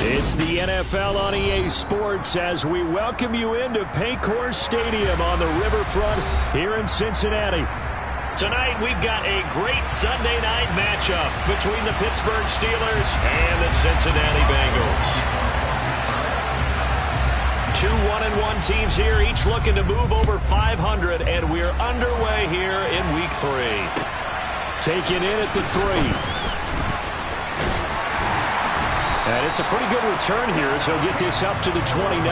It's the NFL on EA Sports as we welcome you into Paycor Stadium on the riverfront here in Cincinnati. Tonight we've got a great Sunday night matchup between the Pittsburgh Steelers and the Cincinnati Bengals. Two 1-1 teams here, each looking to move over 500, and we're underway here in Week 3. Taken in at the 3. And it's a pretty good return here as he'll get this up to the 29.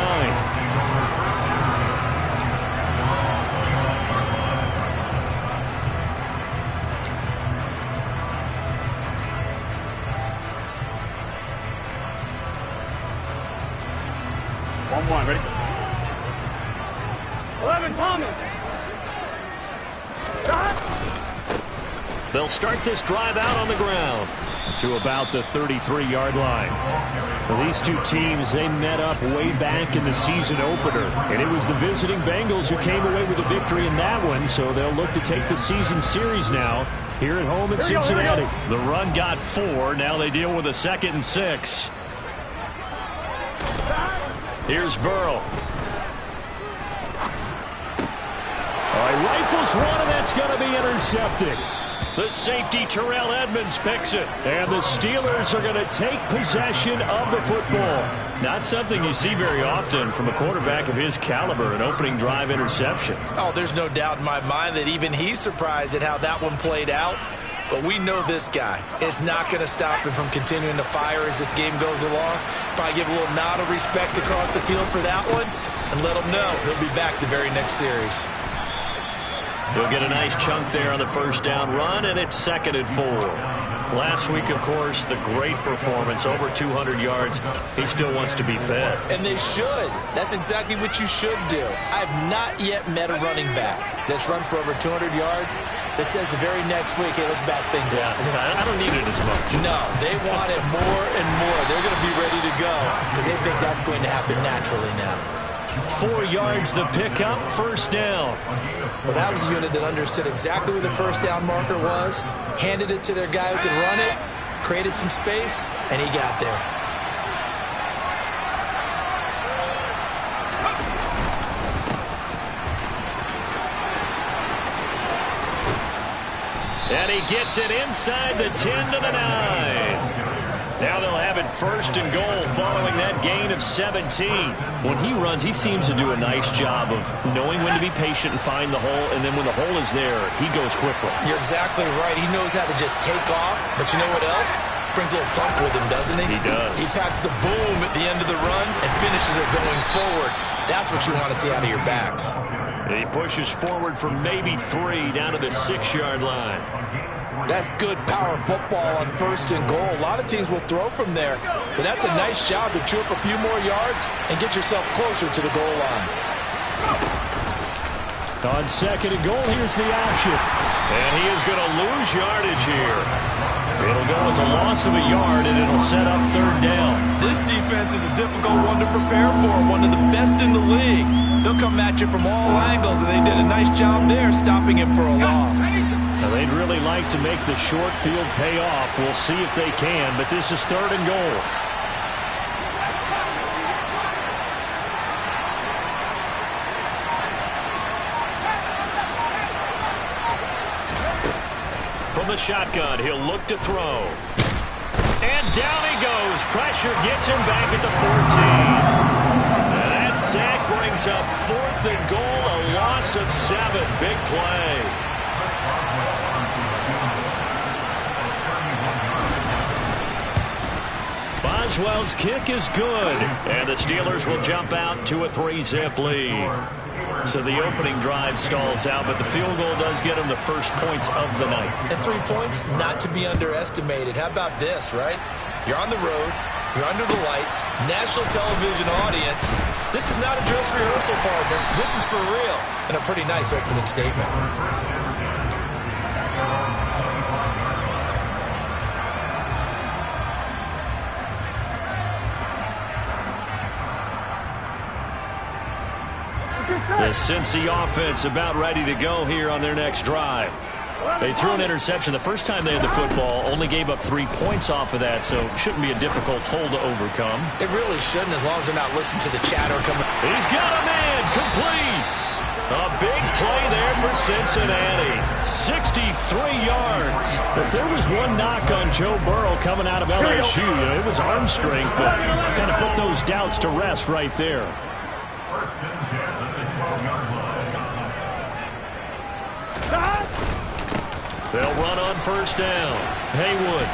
One, ready? 11, Thomas. They'll start this drive out on the ground to about the 33-yard line. Well, these two teams, they met up way back in the season opener, and it was the visiting Bengals who came away with the victory in that one, so they'll look to take the season series now here at home in Cincinnati. The run got 4. Now they deal with a 2nd and 6. Here's Burrow. All right, rifles one, and that's going to be intercepted. The safety, Terrell Edmunds, picks it. And the Steelers are going to take possession of the football. Not something you see very often from a quarterback of his caliber, an opening drive interception. Oh, there's no doubt in my mind that even he's surprised at how that one played out. But we know this guy is not going to stop him from continuing to fire as this game goes along. Probably give a little nod of respect across the field for that one and let him know he'll be back the very next series. He'll get a nice chunk there on the first down run, and it's 2nd and 4. Last week, of course, the great performance, over 200 yards. He still wants to be fed. And they should. That's exactly what you should do. I've not yet met a running back that's run for over 200 yards that says the very next week, hey, let's back things up. I don't need it as much. No, they want it more and more. They're going to be ready to go because they think that's going to happen naturally now. 4 yards the pickup, first down. Well, that was a unit that understood exactly where the first down marker was, handed it to their guy who could run it, created some space, and he got there. And he gets it inside the 10 to the 9. Now they'll have it 1st and goal following that gain of 17. When he runs, he seems to do a nice job of knowing when to be patient and find the hole, and then when the hole is there, he goes quickly. You're exactly right. He knows how to just take off, but you know what else? Brings a little thump with him, doesn't he? He does. He packs the boom at the end of the run and finishes it going forward. That's what you want to see out of your backs. And he pushes forward for maybe 3 down to the 6-yard line. That's good power football on 1st and goal. A lot of teams will throw from there, but that's a nice job to chew up a few more yards and get yourself closer to the goal line. On 2nd and goal, here's the option. And he is going to lose yardage here. It'll go as a loss of a yard, and it'll set up 3rd down. This defense is a difficult one to prepare for, one of the best in the league. They'll come at you from all angles, and they did a nice job there stopping him for a loss. Now, they'd really like to make the short field pay off. We'll see if they can, but this is 3rd and goal. From the shotgun, he'll look to throw. And down he goes. Pressure gets him back at the 14. And that sack brings up 4th and goal, a loss of 7. Big play. Boswell's kick is good, and the Steelers will jump out to a 3-zip lead. So the opening drive stalls out, but the field goal does get them the first points of the night. And 3 points, not to be underestimated. How about this, right? You're on the road. You're under the lights. National television audience. This is not a dress rehearsal, partner. This is for real. And a pretty nice opening statement. The Cincy offense about ready to go here on their next drive. They threw an interception the first time they had the football, only gave up 3 points off of that, so shouldn't be a difficult hole to overcome. It really shouldn't, as long as they're not listening to the chatter coming. He's got a man, complete. A big play there for Cincinnati. 63 yards. If there was one knock on Joe Burrow coming out of LSU, it was arm strength, but kind of put those doubts to rest right there. They'll run on first down. Haywood.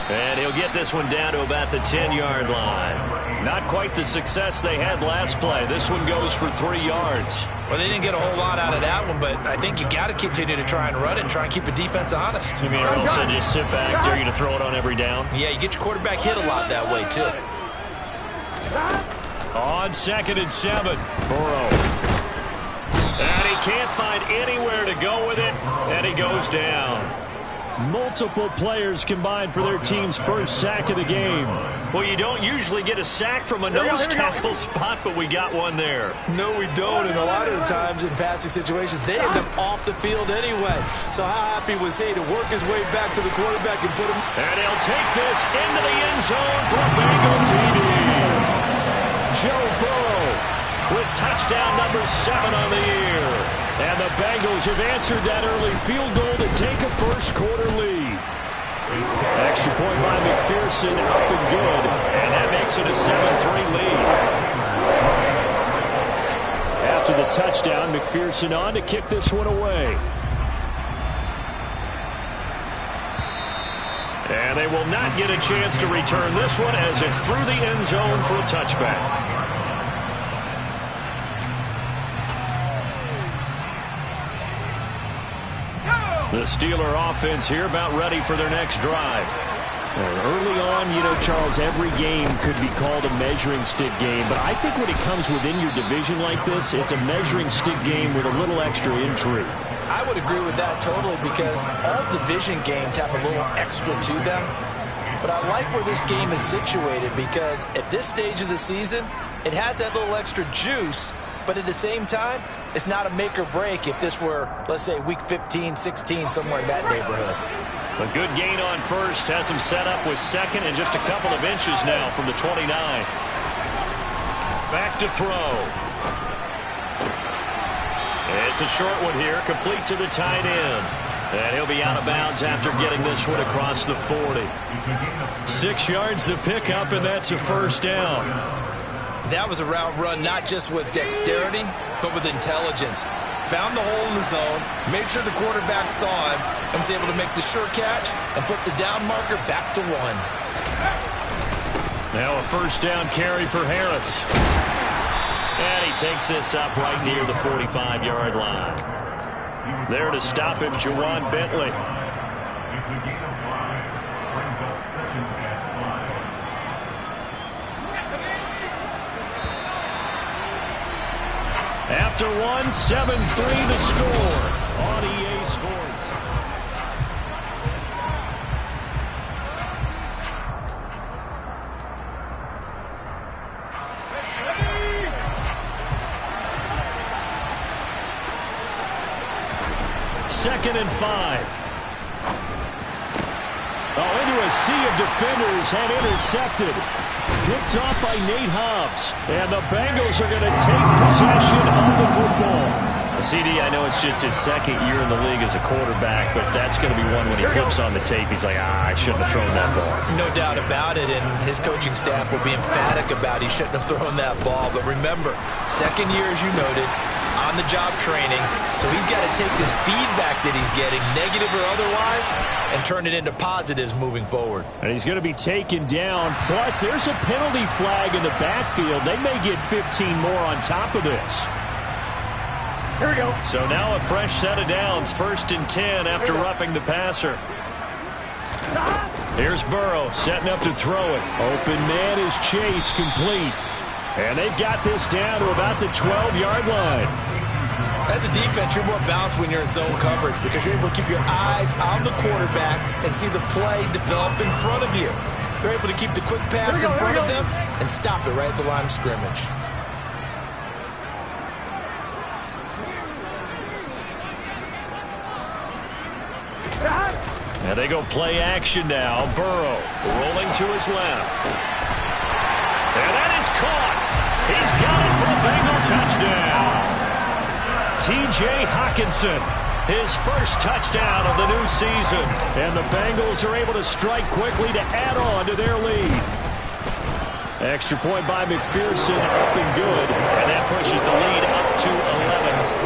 And he'll get this one down to about the 10-yard line. Not quite the success they had last play. This one goes for 3 yards. Well, they didn't get a whole lot out of that one, but I think you got to continue to try and run it and try and keep the defense honest. You mean also just sit back, dare you to throw it on every down? Yeah, you get your quarterback hit a lot that way, too. On 2nd and 7, Burrow. And he can't find anywhere to go with it, and he goes down. Multiple players combined for their team's first sack of the game. Well, you don't usually get a sack from a nose tackle spot, but we got one there. No, we don't, and a lot of the times in passing situations, they end up off the field anyway. So how happy was he to work his way back to the quarterback and put him... And he'll take this into the end zone for a Bengal TD. Joe Burrow with touchdown number 7 on the year. And the Bengals have answered that early field goal to take a first-quarter lead. Extra point by McPherson, up and good. And that makes it a 7-3 lead. After the touchdown, McPherson on to kick this one away. And they will not get a chance to return this one as it's through the end zone for a touchback. The Steeler offense here about ready for their next drive. Early on, you know, Charles, every game could be called a measuring stick game. But I think when it comes within your division like this, it's a measuring stick game with a little extra intrigue. I would agree with that totally because all division games have a little extra to them. But I like where this game is situated because at this stage of the season, it has that little extra juice. But at the same time, it's not a make or break if this were, let's say, week 15, 16, somewhere in that neighborhood. A good gain on first has him set up with 2nd and just a couple of inches now from the 29. Back to throw. It's a short one here, complete to the tight end. And he'll be out of bounds after getting this one across the 40. 6 yards to pick up, and that's a first down. That was a route run not just with dexterity, but with intelligence. Found the hole in the zone, made sure the quarterback saw him, and was able to make the sure catch and flip the down marker back to 1. Now a first down carry for Harris. And he takes this up right near the 45-yard line. There to stop him, Juwan Bentley. After 7-3 to score on EA Sports. Second and 5. Into a sea of defenders and intercepted. Picked off by Nate Hobbs. And the Bengals are going to take possession of the football. CD, I know it's just his 2nd year in the league as a quarterback, but that's going to be one when he flips on the tape. He's like, I shouldn't have thrown that ball. No doubt about it, and his coaching staff will be emphatic about he shouldn't have thrown that ball. But remember, 2nd year, as you noted, on-the-job training, so he's got to take this feedback that he's getting, negative or otherwise, and turn it into positives moving forward. And he's going to be taken down. Plus, there's a penalty flag in the backfield. They may get 15 more on top of this. Here we go. So now a fresh set of downs. 1st and 10 after roughing the passer. Here's Burrow setting up to throw it. Open man is Chase, complete. And they've got this down to about the 12-yard line. As a defense, you're more balanced when you're in zone coverage because you're able to keep your eyes on the quarterback and see the play develop in front of you. You're able to keep the quick pass in front of them and stop it right at the line of scrimmage. And they go play action now. Burrow rolling to his left. And that is caught. He's got it for a Bengal touchdown. T.J. Hockenson, his first touchdown of the new season. And the Bengals are able to strike quickly to add on to their lead. Extra point by McPherson, up and good. And that pushes the lead up to 11.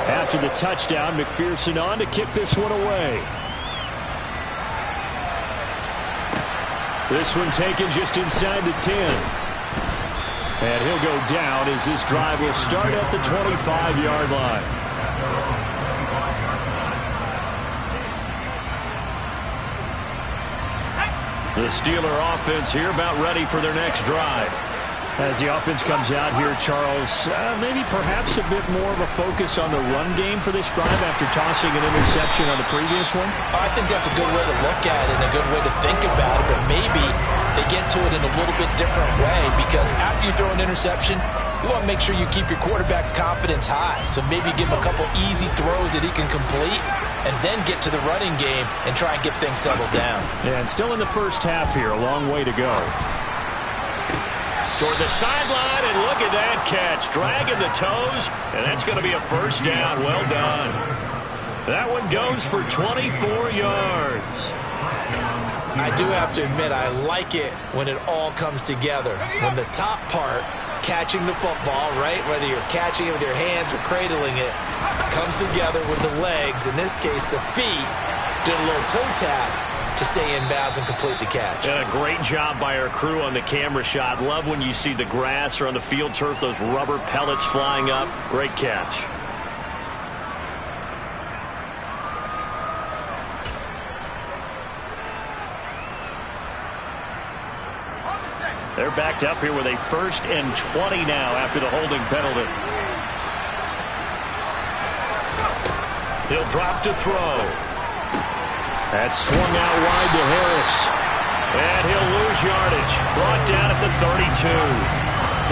After the touchdown, McPherson on to kick this one away. This one taken just inside the 10. And he'll go down as this drive will start at the 25-yard line. The Steeler offense here about ready for their next drive. As the offense comes out here, Charles, maybe perhaps a bit more of a focus on the run game for this drive after tossing an interception on the previous one? I think that's a good way to look at it and a good way to think about it, but maybe they get to it in a little bit different way because after you throw an interception, you want to make sure you keep your quarterback's confidence high. So maybe give him a couple easy throws that he can complete and then get to the running game and try and get things settled down. Yeah, and still in the first half here, a long way to go. Toward the sideline, and look at that catch. Dragging the toes, and that's going to be a first down. Well done. That one goes for 24 yards. I do have to admit, I like it when it all comes together. When the top part, catching the football, right, whether you're catching it with your hands or cradling it, comes together with the legs, in this case the feet, did a little toe tap to stay in bounds and complete the catch. And a great job by our crew on the camera shot. Love when you see the grass or on the field turf, those rubber pellets flying up. Great catch. They're backed up here with a 1st and 20 now after the holding penalty. He'll drop to throw. That swung out wide to Harris. And he'll lose yardage. Brought down at the 32.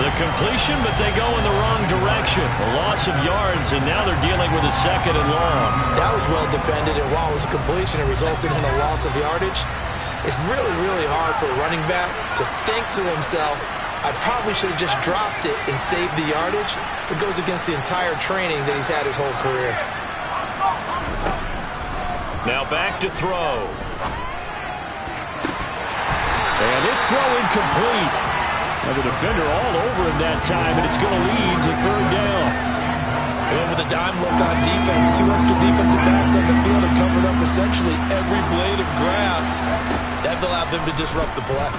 The completion, but they go in the wrong direction. A loss of yards, and now they're dealing with a 2nd and long. That was well defended, and while it was a completion, it resulted in a loss of yardage. It's really, really hard for a running back to think to himself, I probably should have just dropped it and saved the yardage. It goes against the entire training that he's had his whole career. Now back to throw. And this throw incomplete. And the defender all over him that time, and it's going to lead to 3rd down. And with a dime left on defense, 2 extra defensive backs on the field have covered up essentially every blade of grass. That allowed them to disrupt the play.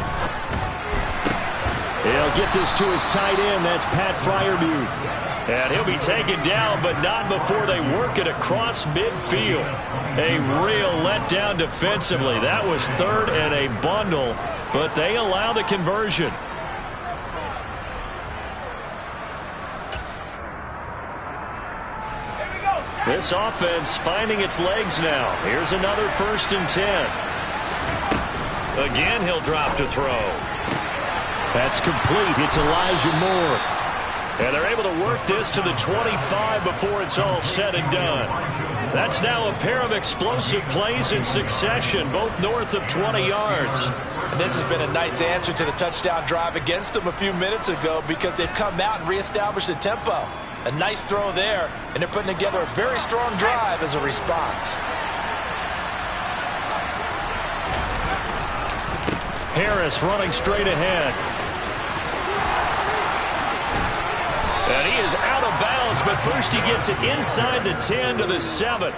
He'll get this to his tight end. That's Pat Freiermuth. And he'll be taken down, but not before they work it across midfield. A real letdown defensively. That was 3rd and a bundle, but they allow the conversion. This offense finding its legs now. Here's another 1st and 10. Again, he'll drop to throw. That's complete. It's Elijah Moore. And they're able to work this to the 25 before it's all said and done. That's now a pair of explosive plays in succession, both north of 20 yards. And this has been a nice answer to the touchdown drive against them a few minutes ago because they've come out and reestablished the tempo. A nice throw there, and they're putting together a very strong drive as a response. Harris running straight ahead. And he is out of bounds downs, but first he gets it inside the 10 to the 7.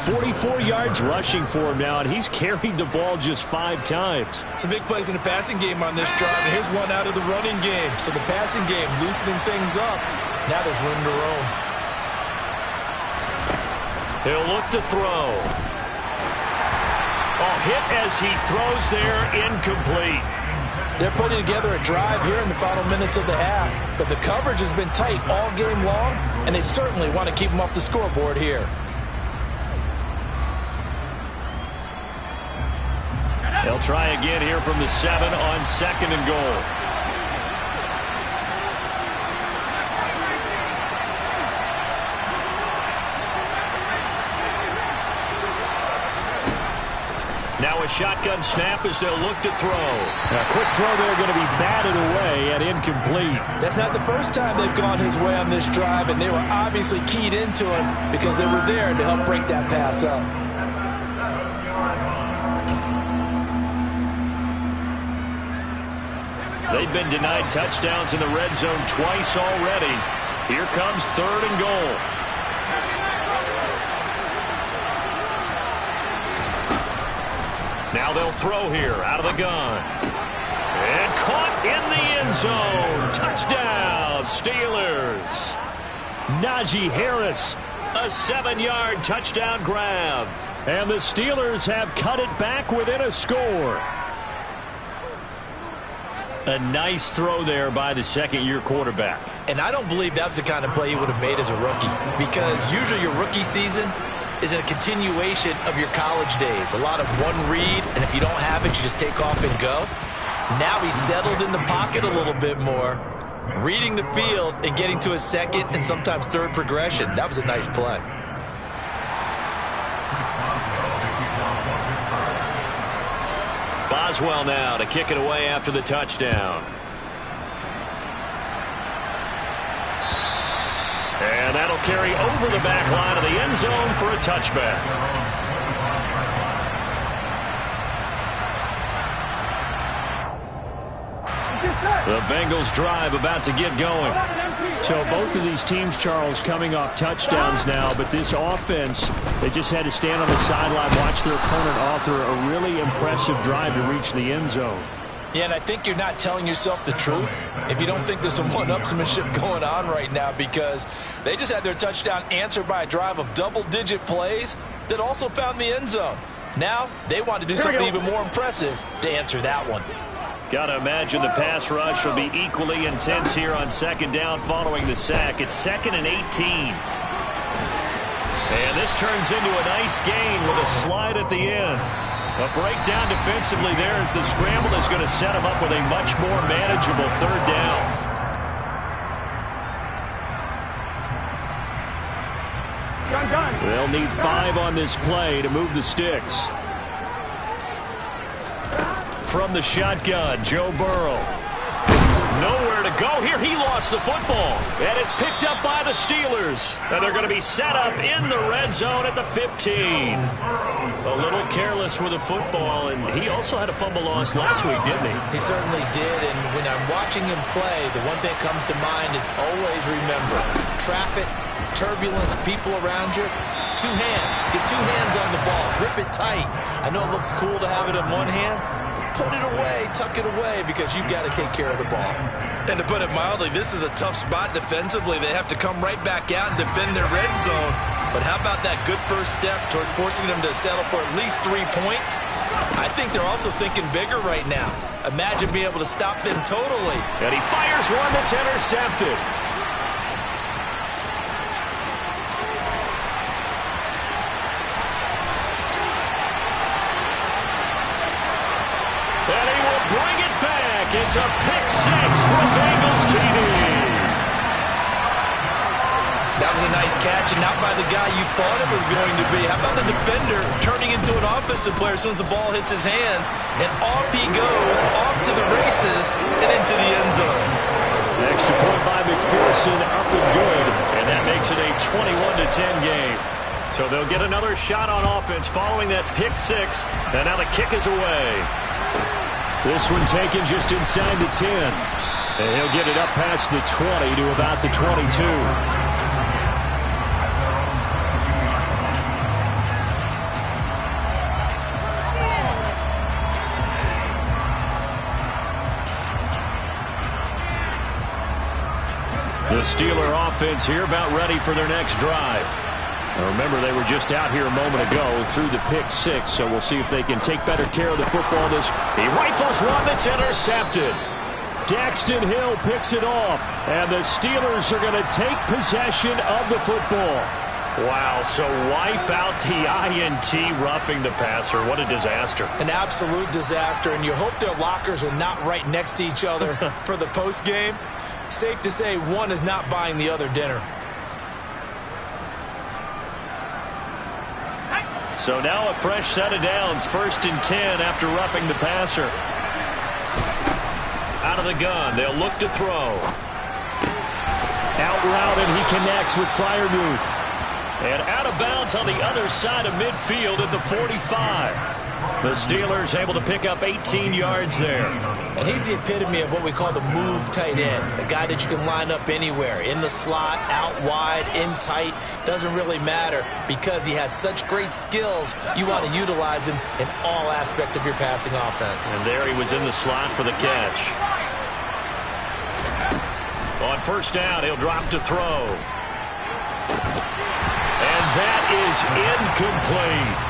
44 yards rushing for him now, and he's carried the ball just 5 times. Some big plays in the passing game on this drive, and here's one out of the running game. So the passing game loosening things up. Now there's room to roam. He'll look to throw. Hit as he throws there, incomplete. They're putting together a drive here in the final minutes of the half, but the coverage has been tight all game long, and they certainly want to keep them off the scoreboard here. They'll try again here from the 7 on 2nd and goal. Now a shotgun snap as they'll look to throw. A quick throw there going to be batted away and incomplete. That's not the first time they've gone his way on this drive, and they were obviously keyed into him because they were there to help break that pass up. They've been denied touchdowns in the red zone twice already. Here comes 3rd and goal. Now they'll throw here out of the gun. And caught in the end zone. Touchdown, Steelers. Najee Harris. A 7-yard touchdown grab. And the Steelers have cut it back within a score. A nice throw there by the second-year quarterback. And I don't believe that was the kind of play he would have made as a rookie, because usually your rookie season is a continuation of your college days. A lot of one read, and if you don't have it, you just take off and go. Now he's settled in the pocket a little bit more, reading the field and getting to his second and sometimes third progression. That was a nice play. Boswell now to kick it away after the touchdown. And that'll carry over the back line of the end zone for a touchback. The Bengals drive about to get going. So both of these teams, Charles, coming off touchdowns now, but this offense, they just had to stand on the sideline, watch their opponent author a really impressive drive to reach the end zone. Yeah, and I think you're not telling yourself the truth if you don't think there's some one-upsmanship going on right now, because they just had their touchdown answered by a drive of double-digit plays that also found the end zone. Now they want to do something even more impressive to answer that one. Got to imagine the pass rush will be equally intense here on 2nd down following the sack. It's 2nd and 18. And this turns into a nice gain with a slide at the end. A breakdown defensively there as the scramble is going to set him up with a much more manageable 3rd down. They'll need 5 on this play to move the sticks. From the shotgun, Joe Burrow. Nowhere to go here. He lost the football. And it's picked up by the Steelers. And they're going to be set up in the red zone at the 15. A little careless with the football, and he also had a fumble loss last week, didn't he? He certainly did, and when I'm watching him play, the one thing that comes to mind is always remember, traffic, turbulence, people around you, 2 hands. Get 2 hands on the ball. Grip it tight. I know it looks cool to have it in one hand. Put it away, tuck it away, because you've got to take care of the ball. And to put it mildly, this is a tough spot defensively. They have to come right back out and defend their red zone. But how about that good first step towards forcing them to settle for at least 3 points? I think they're also thinking bigger right now. Imagine being able to stop them totally. And he fires one that's intercepted. And he will bring it back. It's a pick 6 for Bengals TD. That was a nice catch, and not by the guy you thought it was going to be. How about the defender turning into an offensive player as soon as the ball hits his hands, and off he goes, off to the races, and into the end zone. Extra point by McPherson, up and good, and that makes it a 21-10 game. So they'll get another shot on offense following that pick 6, and now the kick is away. This one taken just inside the 10. And he'll get it up past the 20 to about the 22. The Steeler offense here about ready for their next drive. Now remember, they were just out here a moment ago through the pick six, so we'll see if they can take better care of the football. He rifles one that's intercepted. Daxton Hill picks it off, and the Steelers are going to take possession of the football. Wow, so wipe out the INT, roughing the passer. What a disaster. An absolute disaster, and you hope their lockers are not right next to each other for the postgame. Safe to say one is not buying the other dinner. So now a fresh set of downs, 1st and 10 after roughing the passer. Out of the gun, they'll look to throw. Out route, and he connects with Freiermuth. And out of bounds on the other side of midfield at the 45. The Steelers able to pick up 18 yards there. And he's the epitome of what we call the move tight end. A guy that you can line up anywhere. In the slot, out wide, in tight. Doesn't really matter because he has such great skills. You want to utilize him in all aspects of your passing offense. And there he was in the slot for the catch. On 1st down, he'll drop to throw. And that is incomplete.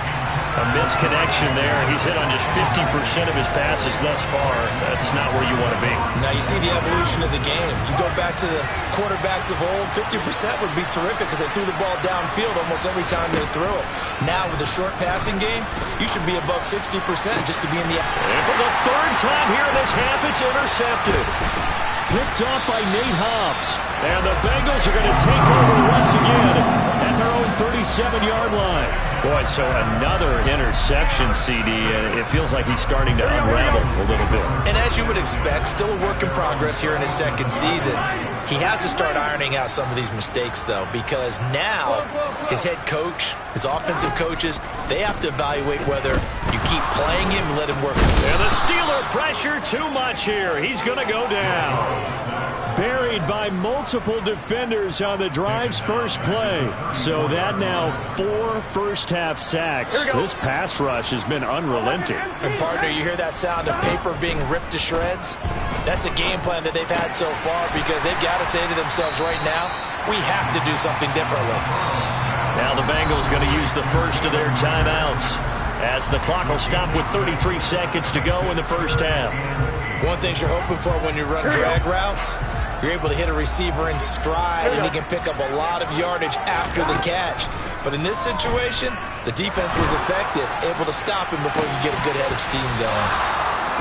A misconnection there. He's hit on just 50% of his passes thus far. That's not where you want to be. Now you see the evolution of the game. You go back to the quarterbacks of old, 50% would be terrific because they threw the ball downfield almost every time they threw it. Now with the short passing game, you should be above 60% just to be in the... And for the 3rd time here in this half, it's intercepted. Picked off by Nate Hobbs. And the Bengals are going to take over once again at their own 37-yard line. Boy, so another interception, CD, and it feels like he's starting to unravel a little bit. And as you would expect, still a work in progress here in his 2nd season. He has to start ironing out some of these mistakes, though, because now his head coach, his offensive coaches, they have to evaluate whether you keep playing him and let him work. And the Steeler pressure too much here. He's going to go down. Buried by multiple defenders on the drive's first play. So that now 4 first-half sacks. This pass rush has been unrelenting. And partner, you hear that sound of paper being ripped to shreds? That's the game plan that they've had so far because they've got to say to themselves right now, we have to do something differently. Now the Bengals going to use the first of their timeouts as the clock will stop with 33 seconds to go in the first half. One thing you're hoping for when you run drag routes, you're able to hit a receiver in stride, and he can pick up a lot of yardage after the catch. But in this situation, the defense was effective, able to stop him before you get a good head of steam going.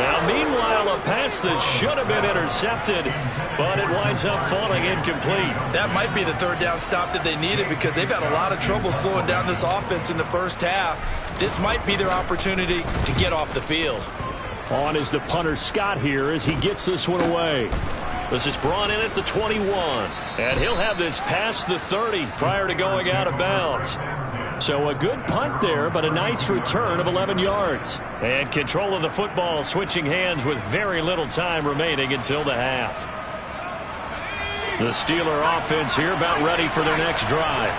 Now, meanwhile, a pass that should have been intercepted, but it winds up falling incomplete. That might be the 3rd down stop that they needed because they've had a lot of trouble slowing down this offense in the first half. This might be their opportunity to get off the field. On is the punter Scott here as he gets this one away. This is brought in at the 21, and he'll have this past the 30 prior to going out of bounds. So a good punt there, but a nice return of 11 yards. And control of the football switching hands with very little time remaining until the half. The Steeler offense here about ready for their next drive.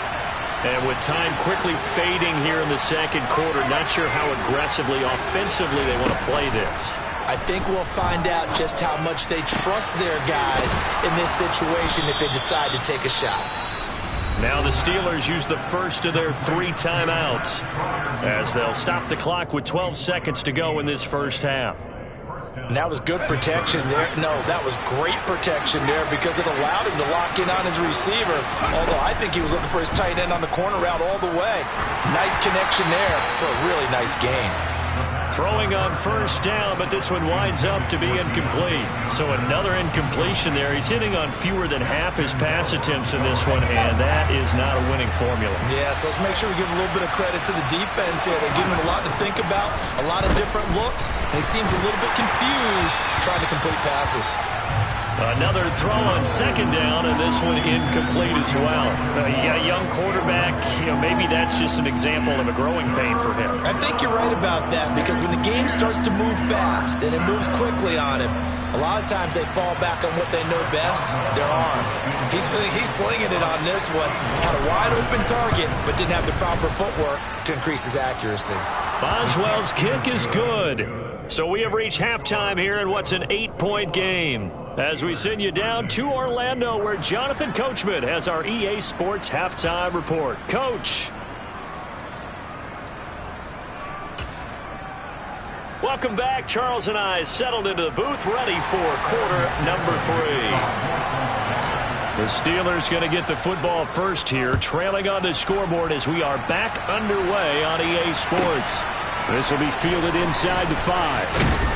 And with time quickly fading here in the 2nd quarter, not sure how aggressively, offensively they want to play this. I think we'll find out just how much they trust their guys in this situation if they decide to take a shot. Now the Steelers use the first of their 3 timeouts as they'll stop the clock with 12 seconds to go in this first half. And that was good protection there. No, that was great protection there because it allowed him to lock in on his receiver. Although I think he was looking for his tight end on the corner route all the way. Nice connection there for a really nice gain. Throwing on 1st down, but this one winds up to be incomplete. So another incompletion there. He's hitting on fewer than half his pass attempts in this one, and that is not a winning formula. Yeah, so let's make sure we give a little bit of credit to the defense here. They're giving him a lot to think about, a lot of different looks, and he seems a little bit confused trying to complete passes. Another throw on 2nd down, and this one incomplete as well. A young quarterback, maybe that's just an example of a growing pain for him. I think you're right about that because when the game starts to move fast and it moves quickly on him, a lot of times they fall back on what they know best, their arm. He's slinging it on this one. Had a wide open target, but didn't have the proper footwork to increase his accuracy. Boswell's kick is good. So we have reached halftime here in what's an 8-point game. As we send you down to Orlando, where Jonathan Coachman has our EA Sports Halftime Report. Coach. Welcome back. Charles and I settled into the booth, ready for quarter number 3. The Steelers going to get the football first here, trailing on the scoreboard as we are back underway on EA Sports. This will be fielded inside the 5.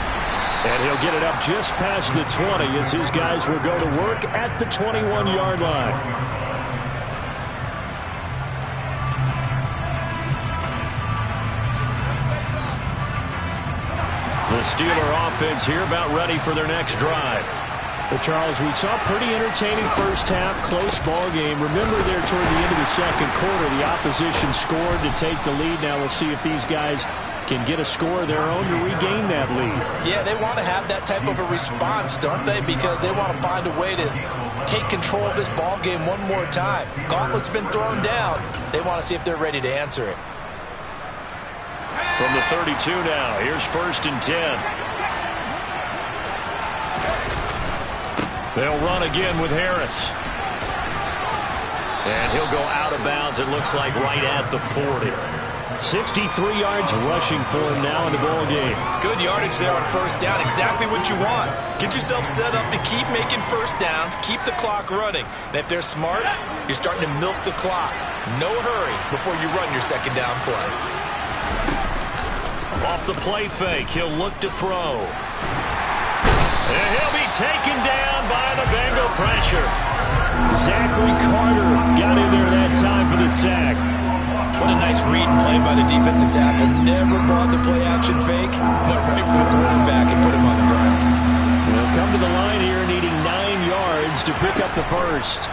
And he'll get it up just past the 20 as his guys will go to work at the 21-yard line. The Steeler offense here about ready for their next drive. Well, Charles, we saw a pretty entertaining first half, close ball game. Remember there toward the end of the second quarter, the opposition scored to take the lead. Now we'll see if these guys can get a score of their own to regain that lead. Yeah, they want to have that type of a response, don't they? Because they want to find a way to take control of this ball game one more time. Gauntlet's been thrown down. They want to see if they're ready to answer it. From the 32 now, here's 1st and 10. They'll run again with Harris. And he'll go out of bounds, it looks like, right at the 40. 63 yards rushing for him now in the ball game. Good yardage there on first down. Exactly what you want. Get yourself set up to keep making first downs, keep the clock running. And if they're smart, you're starting to milk the clock. No hurry before you run your second down play. Off the play fake, he'll look to throw. And he'll be taken down by the Bengal pressure. Zachary Carter got in there that time for the sack. What a nice read and play by the defensive tackle. Never brought the play-action fake. Went right for the quarterback and put him on the ground. They'll come to the line here needing 9 yards to pick up the first.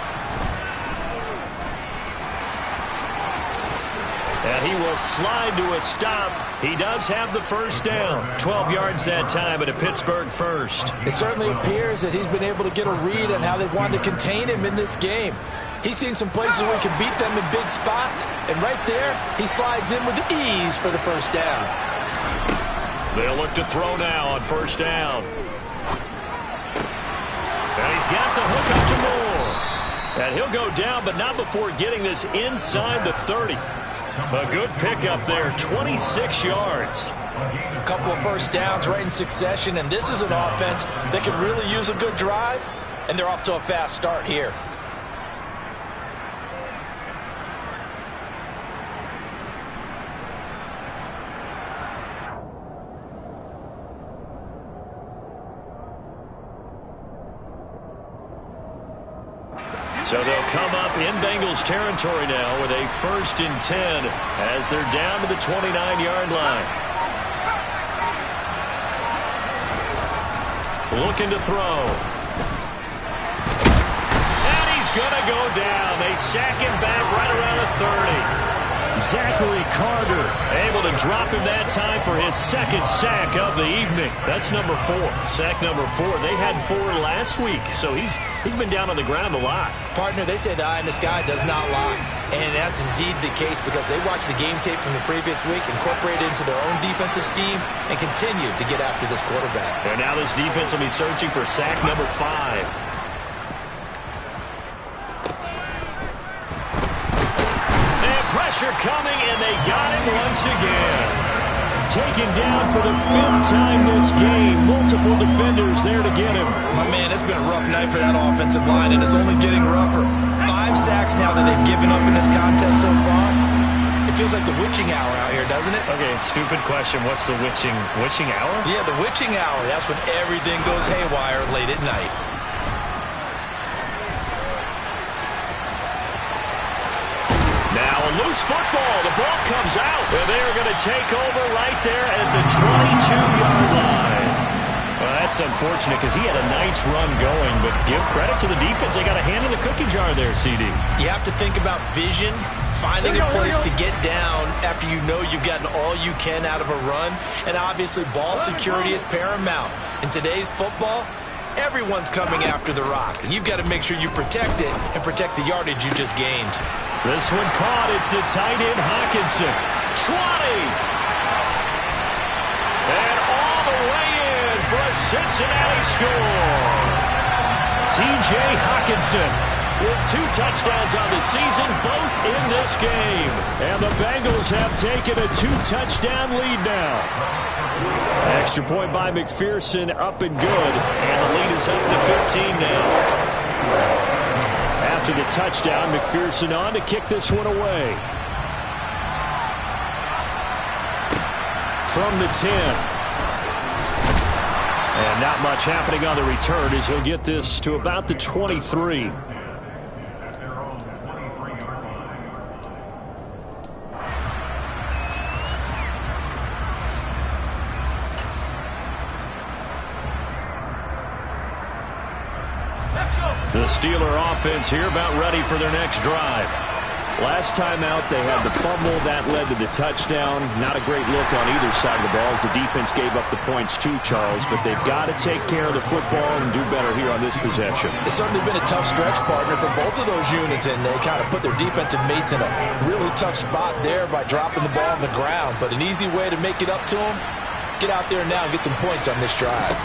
And he will slide to a stop. He does have the first down. 12 yards that time at a Pittsburgh first. It certainly appears that he's been able to get a read on how they've wanted to contain him in this game. He's seen some places where he can beat them in big spots, and right there, he slides in with ease for the first down. They'll look to throw now on first down. And he's got the hook up to Moore. And he'll go down, but not before getting this inside the 30. A good pickup there, 26 yards. A couple of first downs right in succession, and this is an offense that can really use a good drive, and they're off to a fast start here. So they'll come up in Bengals territory now with a 1st and 10 as they're down to the 29-yard line. Looking to throw. And he's going to go down. They sack him back right around the 30. Zachary Carter able to drop him that time for his 2nd sack of the evening. That's number 4. Sack number 4. They had 4 last week, so he's been down on the ground a lot. Partner, they say the eye in the sky does not lie. And that's indeed the case because they watched the game tape from the previous week, incorporated it into their own defensive scheme, and continued to get after this quarterback. And now this defense will be searching for sack number 5. Pressure coming, and they got him once again. Taken down for the 5th time this game. Multiple defenders there to get him. My man, it's been a rough night for that offensive line, and it's only getting rougher. 5 sacks now that they've given up in this contest so far. It feels like the witching hour out here, doesn't it? Okay, stupid question. What's the witching hour? Yeah, the witching hour. That's when everything goes haywire late at night. Now a loose football. The ball comes out. And they are going to take over right there at the 22-yard line. Well, that's unfortunate because he had a nice run going, but give credit to the defense. They got a hand in the cookie jar there, CD. You have to think about vision, finding a place to get down after you know you've gotten all you can out of a run, and obviously ball security is paramount. In today's football, everyone's coming after the rock, and you've got to make sure you protect it and protect the yardage you just gained. This one caught. It's the tight end, Hockenson. 20. And all the way in for a Cincinnati score. T.J. Hockenson with 2 touchdowns on the season, both in this game. And the Bengals have taken a 2-touchdown lead now. Extra point by McPherson, up and good. And the lead is up to 15 now. After the touchdown, McPherson on to kick this one away. From the 10. And not much happening on the return as he'll get this to about the 23. The Steeler offense here about ready for their next drive. Last time out, they had the fumble. That led to the touchdown. Not a great look on either side of the ball as the defense gave up the points too, Charles. But they've got to take care of the football and do better here on this possession. It's certainly been a tough stretch, partner, for both of those units, and they kind of put their defensive mates in a really tough spot there by dropping the ball on the ground. But an easy way to make it up to them, get out there now and get some points on this drive.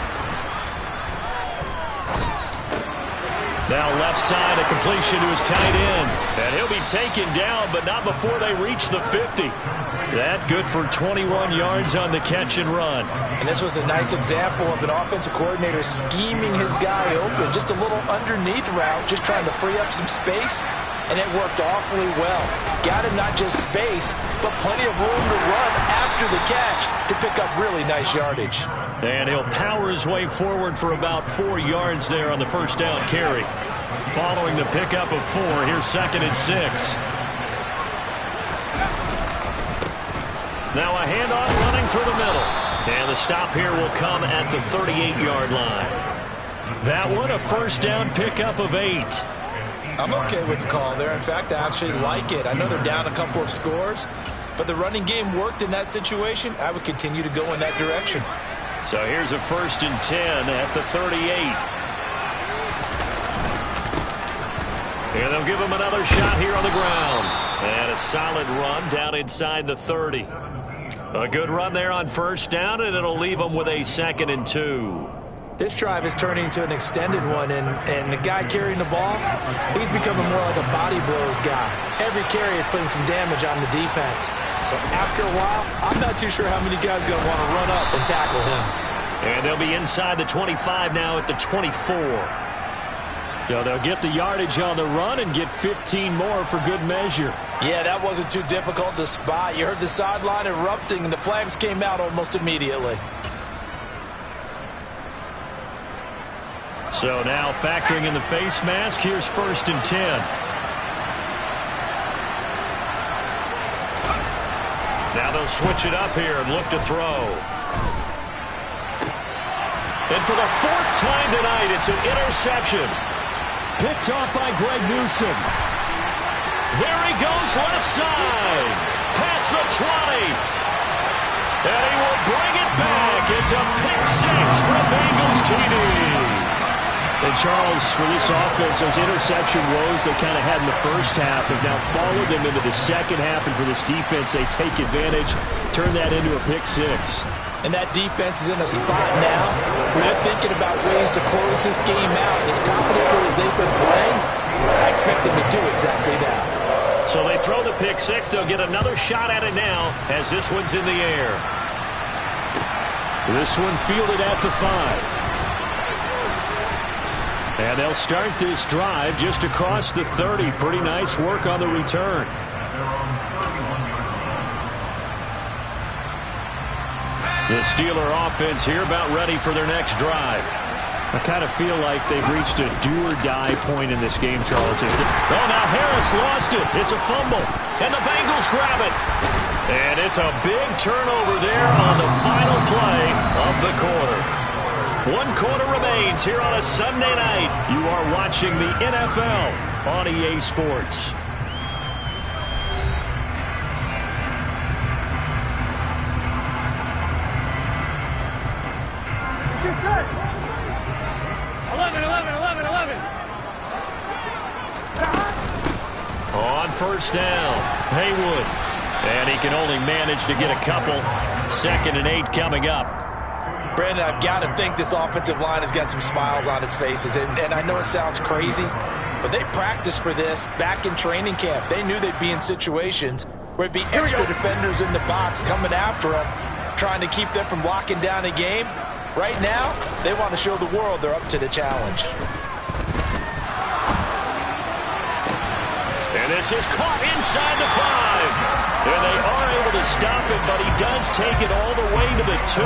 Now left side, a completion to his tight end. And he'll be taken down, but not before they reach the 50. That good for 21 yards on the catch and run. And this was a nice example of an offensive coordinator scheming his guy open. Just a little underneath route, just trying to free up some space. And it worked awfully well. Got him not just space, but plenty of room to run after the catch to pick up really nice yardage. And he'll power his way forward for about 4 yards there on the first down carry. Following the pickup of 4, here's 2nd and 6. Now a handoff running through the middle. And the stop here will come at the 38-yard line. That one a first down pickup of 8. I'm okay with the call there. In fact, I actually like it. I know they're down a couple of scores, but the running game worked in that situation. I would continue to go in that direction. So here's a 1st and 10 at the 38. And they'll give him another shot here on the ground. And a solid run down inside the 30. A good run there on first down, and it'll leave them with a 2nd and 2. This drive is turning into an extended one, and the guy carrying the ball, he's becoming more like a body blows guy. Every carry is putting some damage on the defense. So after a while, I'm not too sure how many guys are going to want to run up and tackle him. And they'll be inside the 25 now at the 24. They'll get the yardage on the run and get 15 more for good measure. Yeah, that wasn't too difficult to spot. You heard the sideline erupting, and the flags came out almost immediately. So now factoring in the face mask, here's 1st and 10. Now they'll switch it up here and look to throw. And for the 4th time tonight, it's an interception. Picked off by Greg Newsome. There he goes left side. Past the 20. And he will bring it back. It's a pick 6 for Bengals TD. And Charles, for this offense, those interception woes they kind of had in the first half have now followed them into the second half. And for this defense, they take advantage, turn that into a pick 6. And that defense is in a spot now where they're thinking about ways to close this game out. As confidently as they've been playing, I expect them to do exactly that. So they throw the pick 6. They'll get another shot at it now as this one's in the air. This one fielded at the 5. And they'll start this drive just across the 30. Pretty nice work on the return. The Steeler offense here about ready for their next drive. I kind of feel like they've reached a do-or-die point in this game, Charles. Oh, now Harris lost it. It's a fumble. And the Bengals grab it. And it's a big turnover there on the final play of the quarter. 1 quarter remains here on a Sunday night. You are watching the NFL on EA Sports. On first down, Haywood. And he can only manage to get a couple. 2nd and 8 coming up. Brandon, I've got to think this offensive line has got some smiles on its faces. And I know it sounds crazy, but they practiced for this back in training camp. They knew they'd be in situations where it'd be extra defenders in the box coming after them, trying to keep them from locking down a game. Right now, they want to show the world they're up to the challenge. And this is caught inside the 5. And they are able to stop it, but he does take it all the way to the 2.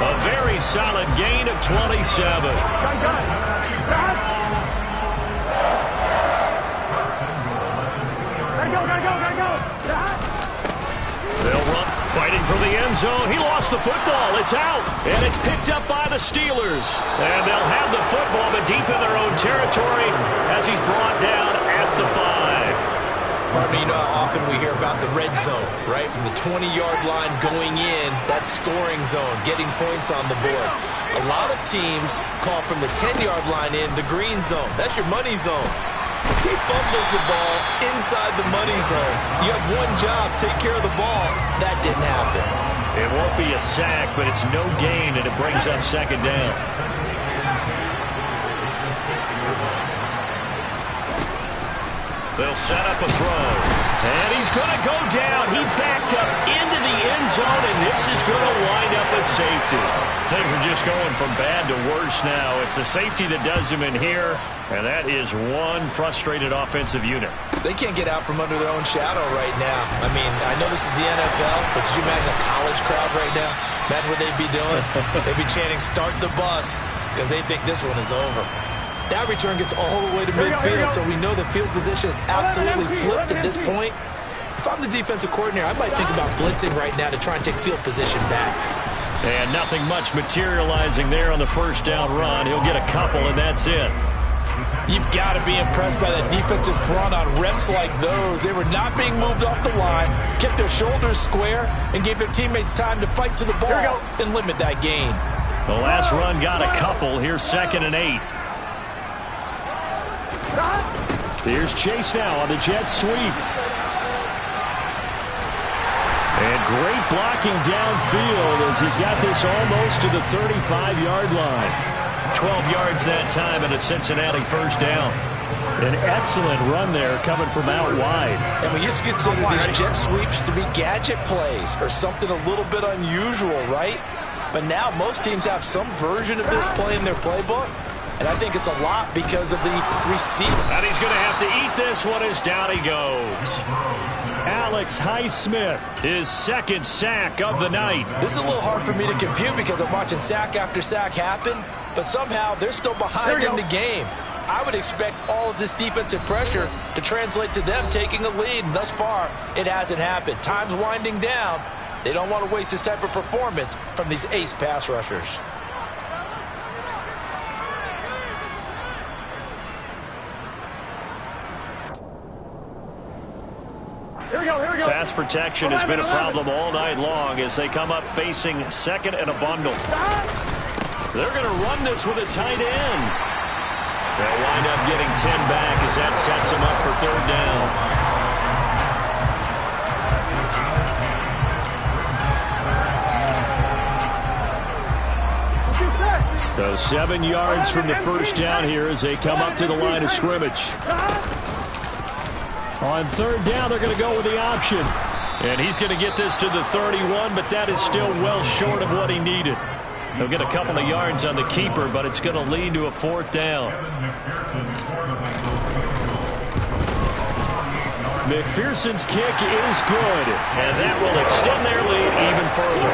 A very solid gain of 27. They'll run, fighting for the end zone. He lost the football. It's out, and it's picked up by the Steelers. And they'll have the football, but deep in their own territory as he's brought down at the 5. Pardon me, you know how often we hear about the red zone, right? From the 20-yard line going in, that scoring zone, getting points on the board. A lot of teams call from the 10-yard line in the green zone. That's your money zone. He fumbles the ball inside the money zone. You have one job, take care of the ball. That didn't happen. It won't be a sack, but it's no gain, and it brings up second down. They'll set up a throw. And he's going to go down. He backed up into the end zone, and this is going to wind up a safety. Things are just going from bad to worse now. It's a safety that does him in here, and that is one frustrated offensive unit. They can't get out from under their own shadow right now. I mean, I know this is the NFL, but could you imagine a college crowd right now? Imagine what they'd be doing. They'd be chanting, "Start the bus," because they think this one is over. That return gets all the way to midfield, so we know the field position is absolutely flipped at this point. If I'm the defensive coordinator, I might think about blitzing right now to try and take field position back. And nothing much materializing there on the first down run. He'll get a couple, and that's it. You've got to be impressed by that defensive front on reps like those. They were not being moved off the line, kept their shoulders square, and gave their teammates time to fight to the ball and limit that gain. The last run got a couple. Here's 2nd and 8. Here's Chase now on the jet sweep. And great blocking downfield as he's got this almost to the 35-yard line. 12 yards that time and a Cincinnati first down. An excellent run there coming from out wide. And we used to consider these jet sweeps to be gadget plays or something a little bit unusual, right? But now most teams have some version of this play in their playbook. And I think it's a lot because of the receiver. And he's going to have to eat this one as down he goes. Alex Highsmith, his 2nd sack of the night. This is a little hard for me to compute because I'm watching sack after sack happen, but somehow they're still behind in the game. I would expect all of this defensive pressure to translate to them taking a lead, and thus far, it hasn't happened. Time's winding down. They don't want to waste this type of performance from these ace pass rushers. Pass protection has been a problem all night long as they come up facing 2nd and a bundle. They're going to run this with a tight end. They'll wind up getting 10 back as that sets them up for 3rd down. So 7 yards from the first down here as they come up to the line of scrimmage. On 3rd down, they're going to go with the option. And he's going to get this to the 31, but that is still well short of what he needed. He'll get a couple of yards on the keeper, but it's going to lead to a 4th down. McPherson's kick is good, and that will extend their lead even further.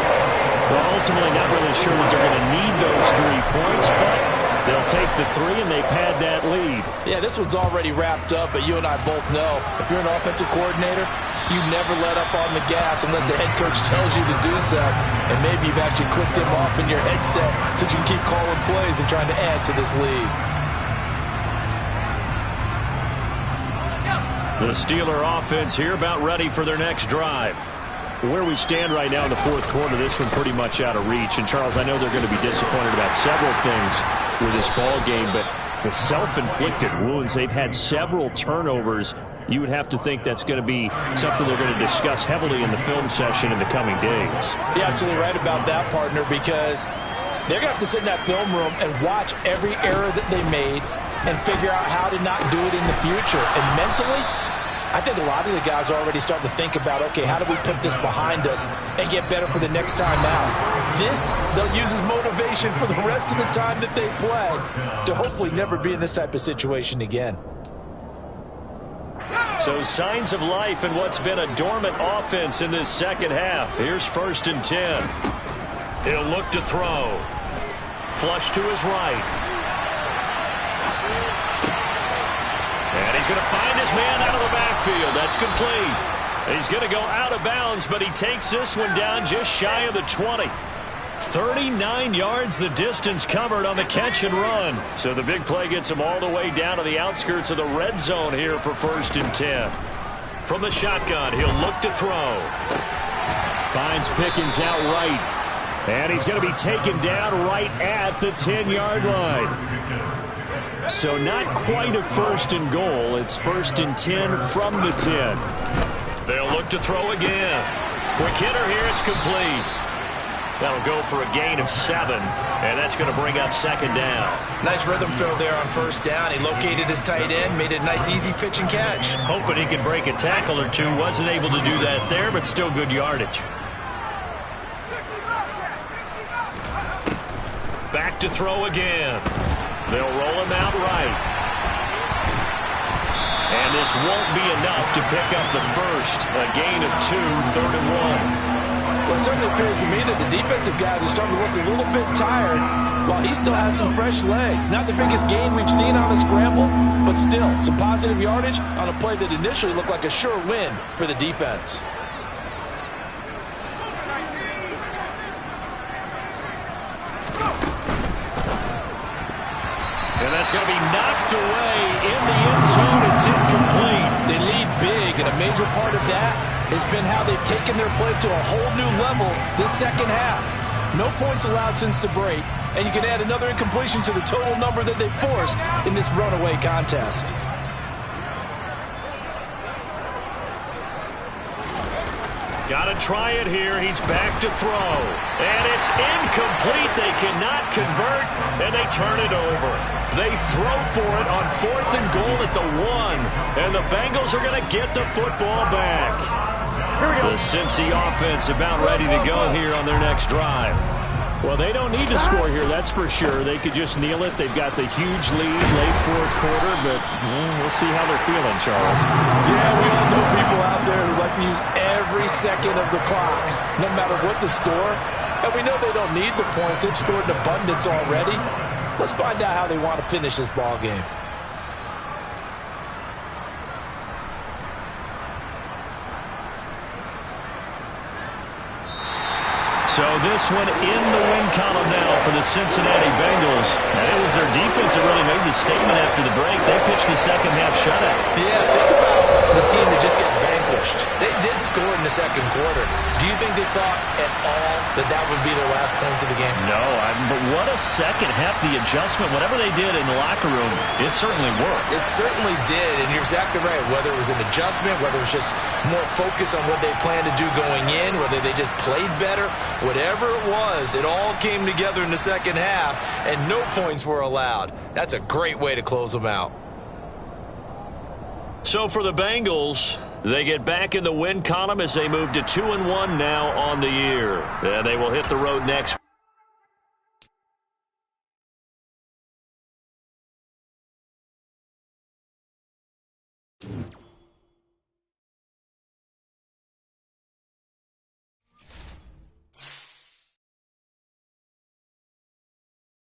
Well, ultimately not really sure that they're going to need those 3 points, but they'll take the 3 and they pad that lead. Yeah, this one's already wrapped up, but you and I both know if you're an offensive coordinator, you never let up on the gas unless the head coach tells you to do so. And maybe you've actually clicked him off in your headset so you can keep calling plays and trying to add to this lead. The Steeler offense here about ready for their next drive. Where we stand right now in the 4th quarter, this one pretty much out of reach. And, Charles, I know they're going to be disappointed about several things with this ball game, but the self-inflicted wounds, they've had several turnovers you would have to think that's going to be something they're going to discuss heavily in the film session in the coming days. You're absolutely right about that, partner, because they're going to have to sit in that film room and watch every error that they made and figure out how to not do it in the future. And mentally, I think a lot of the guys are already starting to think about, okay, how do we put this behind us and get better for the next time out? This, they'll use as motivation for the rest of the time that they play to hopefully never be in this type of situation again. So signs of life in what's been a dormant offense in this second half. Here's 1st and 10. He'll look to throw. Flush to his right. And he's going to find his man out of the backfield. That's complete. He's going to go out of bounds, but he takes this one down just shy of the 20. 39 yards the distance covered on the catch and run. So the big play gets him all the way down to the outskirts of the red zone here for 1st and 10. From the shotgun, he'll look to throw. Finds Pickens out right. And he's going to be taken down right at the 10-yard line. So not quite a 1st and goal. It's 1st and 10 from the 10. They'll look to throw again. Quick hitter here. It's complete. That'll go for a gain of 7, and that's going to bring up 2nd down. Nice rhythm throw there on 1st down. He located his tight end, made it a nice easy pitch and catch. Hoping he could break a tackle or two. Wasn't able to do that there, but still good yardage. Back to throw again. They'll roll him out right. And this won't be enough to pick up the first. A gain of 2, 3rd and 1. Well, it certainly appears to me that the defensive guys are starting to look a little bit tired while he still has some fresh legs. Not the biggest gain we've seen on a scramble, but still some positive yardage on a play that initially looked like a sure win for the defense. And that's going to be knocked away in the end zone. It's incomplete. They lead big, and a major part of that has been how they've taken their play to a whole new level this second half. No points allowed since the break, and you can add another incompletion to the total number that they forced in this runaway contest. Got to try it here. He's back to throw. And it's incomplete. They cannot convert, and they turn it over. They throw for it on 4th and goal at the 1. And the Bengals are going to get the football back. Here we go. The Cincy offense about ready to go here on their next drive. Well, they don't need to score here, that's for sure. They could just kneel it. They've got the huge lead late 4th quarter, but we'll see how they're feeling, Charles. Yeah, we all know people out there who like to use every second of the clock, no matter what the score. And we know they don't need the points. They've scored in abundance already. Let's find out how they want to finish this ball game. So this one in the win column now for the Cincinnati Bengals. And it was their defense that really made the statement after the break. They pitched the second half shutout. Yeah, think about the team that just got vanquished. They did score in the second quarter. Do you think they thought at all that that would be their last points of the game? No, but what a second half. The adjustment, whatever they did in the locker room, it certainly worked. It certainly did, and you're exactly right. Whether it was an adjustment, whether it was just more focus on what they planned to do going in, whether they just played better, whatever it was, it all came together in the second half, and no points were allowed. That's a great way to close them out. So for the Bengals, they get back in the win column as they move to 2-1 now on the year. And they will hit the road next.